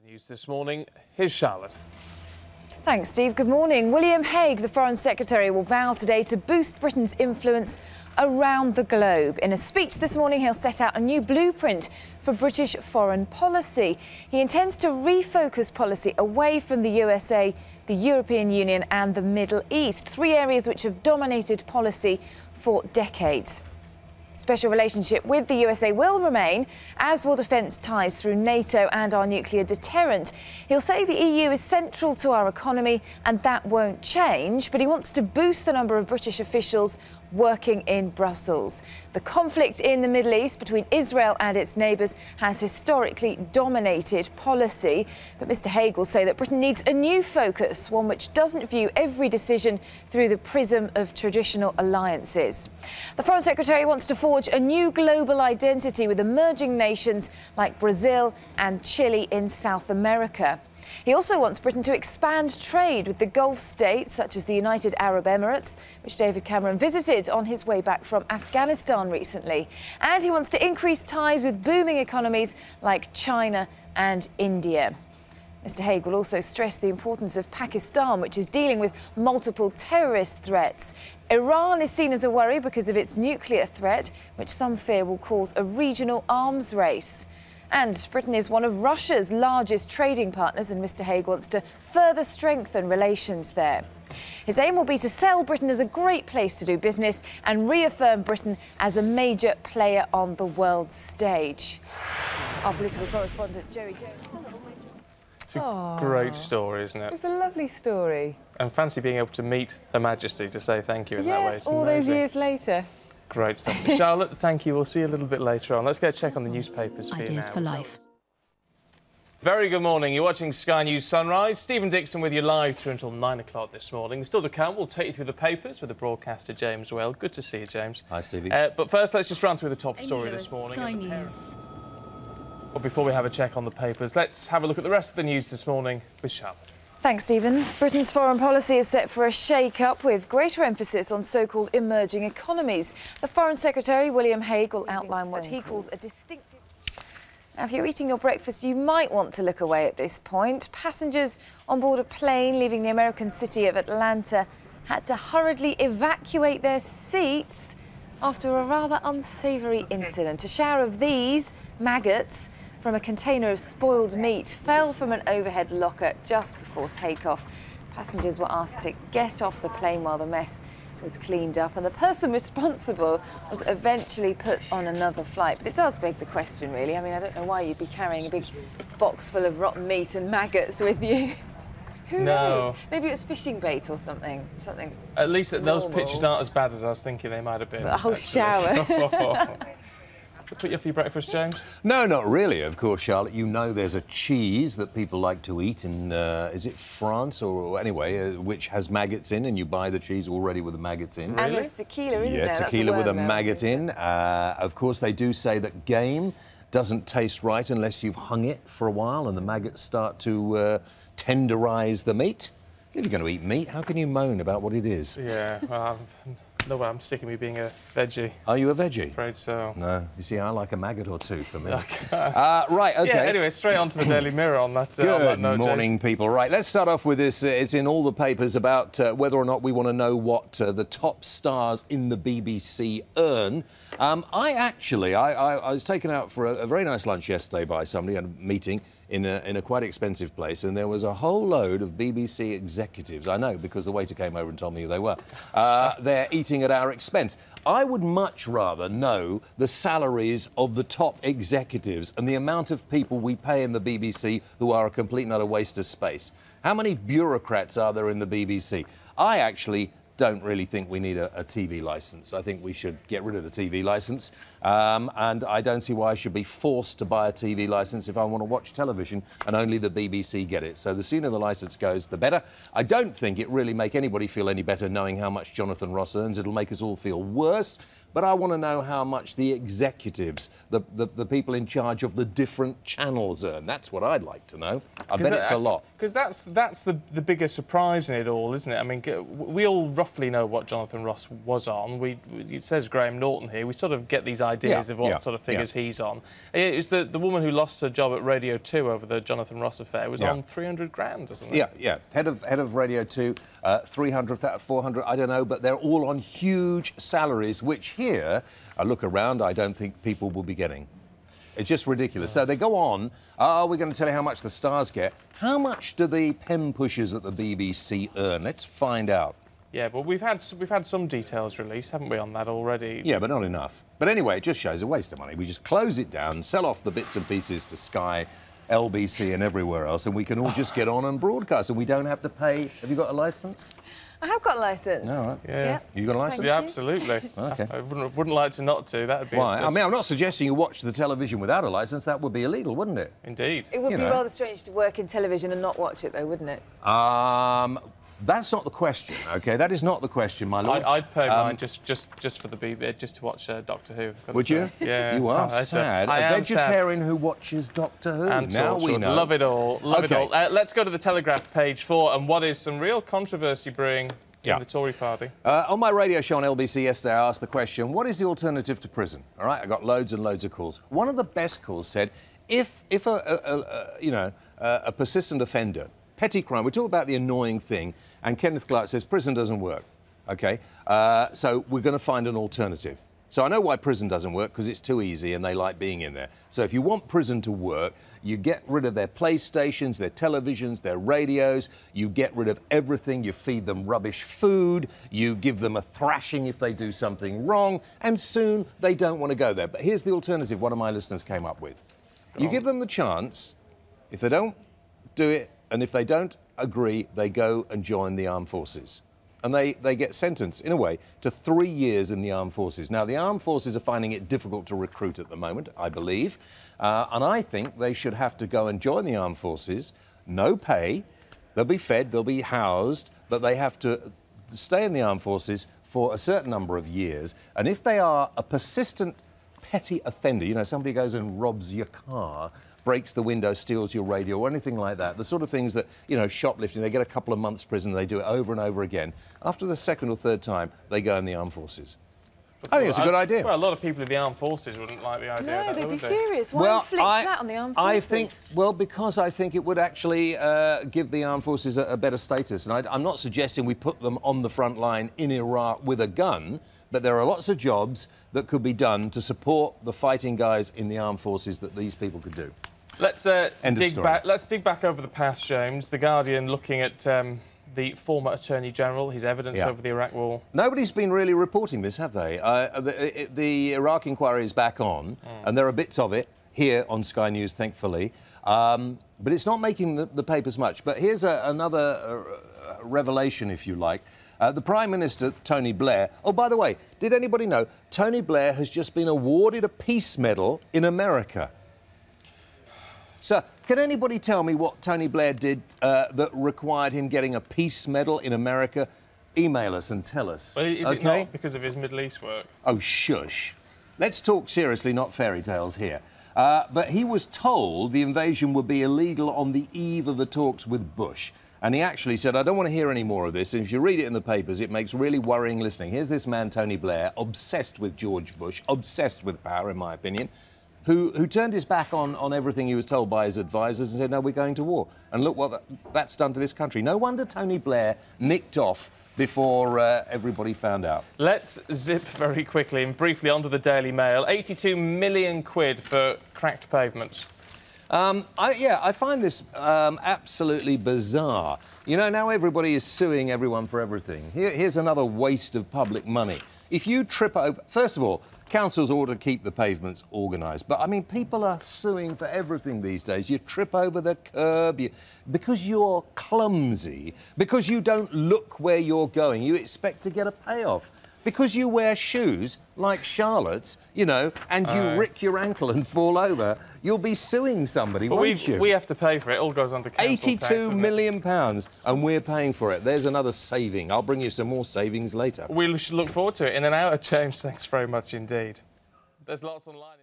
News this morning. Here's Charlotte. Thanks, Steve. Good morning. William Hague, the Foreign Secretary, will vow today to boost Britain's influence around the globe. In a speech this morning, he'll set out a new blueprint for British foreign policy. He intends to refocus policy away from the USA, the European Union and the Middle East, three areas which have dominated policy for decades. Special relationship with the USA will remain, as will defence ties through NATO and our nuclear deterrent. He'll say the EU is central to our economy and that won't change, but he wants to boost the number of British officials working in Brussels. The conflict in the Middle East between Israel and its neighbours has historically dominated policy. But Mr Hague will say that Britain needs a new focus, one which doesn't view every decision through the prism of traditional alliances. The Foreign Secretary wants to forge a new global identity with emerging nations like Brazil and Chile in South America. He also wants Britain to expand trade with the Gulf states, such as the United Arab Emirates, which David Cameron visited on his way back from Afghanistan recently. And he wants to increase ties with booming economies like China and India. Mr Hague will also stress the importance of Pakistan, which is dealing with multiple terrorist threats. Iran is seen as a worry because of its nuclear threat, which some fear will cause a regional arms race. And Britain is one of Russia's largest trading partners, and Mr Hague wants to further strengthen relations there. His aim will be to sell Britain as a great place to do business and reaffirm Britain as a major player on the world stage. Our political correspondent, Joey Jones. It's a great story, isn't it? It's a lovely story. And fancy being able to meet Her Majesty to say thank you in that way. It's all amazing. those years later. Great stuff. Charlotte, thank you. We'll see you a little bit later on. Let's get a check on the newspapers for you now. Ideas for life. Very good morning. You're watching Sky News Sunrise. Stephen Dixon with you live through until 9 o'clock this morning. Still to come, we'll take you through the papers with the broadcaster James Well. Good to see you, James. Hi, Stevie. But first, let's just run through the top story this morning. Sky News. But before we have a check on the papers, let's have a look at the rest of the news this morning with Charlotte. Thanks, Stephen. Britain's foreign policy is set for a shake-up with greater emphasis on so-called emerging economies. The Foreign Secretary, William Hague, will outline what he calls a distinctive... Now, if you're eating your breakfast, you might want to look away at this point. Passengers on board a plane leaving the American city of Atlanta had to hurriedly evacuate their seats after a rather unsavoury incident. A shower of these maggots from a container of spoiled meat fell from an overhead locker just before takeoff. Passengers were asked to get off the plane while the mess was cleaned up, and the person responsible was eventually put on another flight. But it does beg the question, really. I mean, I don't know why you'd be carrying a big box full of rotten meat and maggots with you. Who knows? Maybe it was fishing bait or something. At least those pictures aren't as bad as I was thinking they might have been. A whole shower. Put you up for your breakfast, James? No, not really, of course, Charlotte. You know there's a cheese that people like to eat in, is it France or anyway, which has maggots in, and you buy the cheese already with the maggots in. Really? And there's tequila, isn't there? Yeah, tequila with a maggot in. Of course, they do say that game doesn't taste right unless you've hung it for a while and the maggots start to tenderise the meat. If you're going to eat meat, how can you moan about what it is? Yeah, well, no way, I'm sticking with being a veggie. Are you a veggie? I'm afraid so. No. You see, I like a maggot or two for me. Right, OK. Yeah, anyway, straight on to the Daily Mirror on that, Good note, morning, James. people. Right, let's start off with this. It's in all the papers about whether or not we want to know what the top stars in the BBC earn. I was taken out for a very nice lunch yesterday by somebody at a meeting in a quite expensive place, and there was a whole load of BBC executives. I know, because the waiter came over and told me who they were. They're eating at our expense. I would much rather know the salaries of the top executives and the amount of people we pay in the BBC who are a complete and utter waste of space. How many bureaucrats are there in the BBC? I actually don't really think we need a TV licence. I think we should get rid of the TV licence, and I don't see why I should be forced to buy a TV licence if I want to watch television and only the BBC get it. So the sooner the licence goes, the better. I don't think it really make anybody feel any better knowing how much Jonathan Ross earns. It'll make us all feel worse. but I want to know how much the executives, the people in charge of the different channels earn. That's what I'd like to know. I bet it's a lot. Because that's the bigger surprise in it all, isn't it? I mean, we all roughly know what Jonathan Ross was on. It says Graham Norton here. We sort of get these ideas of what sort of figures he's on. It was the woman who lost her job at Radio 2 over the Jonathan Ross affair was on 300 grand or something. Yeah. Head of Radio 2, 300, 400, I don't know, but they're all on huge salaries, which here, I look around, I don't think people will be getting. It's just ridiculous. So they go on, we're going to tell you how much the stars get. How much do the pen pushers at the BBC earn? Let's find out. Yeah, but we've had some details released, haven't we, on that already? Yeah, but not enough. But anyway, it just shows a waste of money. We just close it down, sell off the bits and pieces to Sky, LBC and everywhere else, and we can all just get on and broadcast, and we don't have to pay. Have you got a licence? I have got a licence. No, right. Yeah. You got a licence? Yeah, absolutely. Okay. I wouldn't like to not to. That would be... Why? I mean, I'm not suggesting you watch the television without a licence. That would be illegal, wouldn't it? Indeed. It would be rather strange to work in television and not watch it, though, wouldn't it? That's not the question, OK? That is not the question, my lord. I'd pay mine just for the BBC, just to watch Doctor Who. Would you? Yeah. You are sad. A vegetarian who watches Doctor Who. And now we know. Love it all. Love it all. Let's go to the Telegraph, page 4, and what is some real controversy brewing in the Tory party. On my radio show on LBC yesterday, I asked the question, what is the alternative to prison? All right, I got loads and loads of calls. One of the best calls said, if a persistent offender, petty crime, we talk about the annoying thing, and Kenneth Clark says prison doesn't work, OK? So we're going to find an alternative. So I know why prison doesn't work, because it's too easy and they like being in there. So if you want prison to work, you get rid of their PlayStations, their televisions, their radios, you get rid of everything, you feed them rubbish food, you give them a thrashing if they do something wrong, and soon they don't want to go there. But here's the alternative one of my listeners came up with. You give them the chance, if they don't do it, and if they don't agree, they go and join the armed forces. And they get sentenced, in a way, to 3 years in the armed forces. Now, the armed forces are finding it difficult to recruit at the moment, I believe. And I think they should have to go and join the armed forces, no pay, they'll be fed, they'll be housed, but they have to stay in the armed forces for a certain number of years. And if they are a persistent petty offender, you know, somebody goes and robs your car, breaks the window, steals your radio or anything like that, the sort of things that, you know, shoplifting, they get a couple of months prison, they do it over and over again. After the second or third time, they go in the armed forces. I think it's a good idea. Well, a lot of people in the armed forces wouldn't like the idea of that, they'd be would they? furious. Why inflict that on the armed forces? I think, well, because I think it would actually give the armed forces a better status. And I'm not suggesting we put them on the front line in Iraq with a gun, but there are lots of jobs that could be done to support the fighting guys in the armed forces that these people could do. Let's dig back over the past, James. The Guardian looking at the former Attorney General, his evidence over the Iraq war. Nobody's been really reporting this, have they? The Iraq inquiry is back on, and there are bits of it here on Sky News, thankfully. But it's not making the papers much. But here's another revelation, if you like. The Prime Minister, Tony Blair... Oh, by the way, did anybody know Tony Blair has just been awarded a Peace Medal in America? So, can anybody tell me what Tony Blair did that required him getting a Peace Medal in America? Email us and tell us. Well, is it not because of his Middle East work? Oh, shush. Let's talk seriously, not fairy tales here. But he was told the invasion would be illegal on the eve of the talks with Bush. And he actually said, I don't want to hear any more of this. And if you read it in the papers, it makes really worrying listening. Here's this man, Tony Blair, obsessed with George Bush, obsessed with power, in my opinion, who turned his back on everything he was told by his advisors and said, no, we're going to war. And look what that's done to this country. No wonder Tony Blair nicked off before everybody found out. Let's zip very quickly and briefly onto the Daily Mail. 82 million quid for cracked pavements. I find this absolutely bizarre. You know, now everybody is suing everyone for everything. Here's another waste of public money. If you trip over... First of all, councils ought to keep the pavements organised. But, I mean, people are suing for everything these days. You trip over the curb, because you're clumsy, because you don't look where you're going, you expect to get a payoff. because you wear shoes like Charlotte's, you know, and you rick your ankle and fall over, you'll be suing somebody, won't you? We have to pay for it. It all goes under council tax. £82 million, and we're paying for it. There's another saving. I'll bring you some more savings later. We should look forward to it in an hour, James. Thanks very much indeed. There's lots online.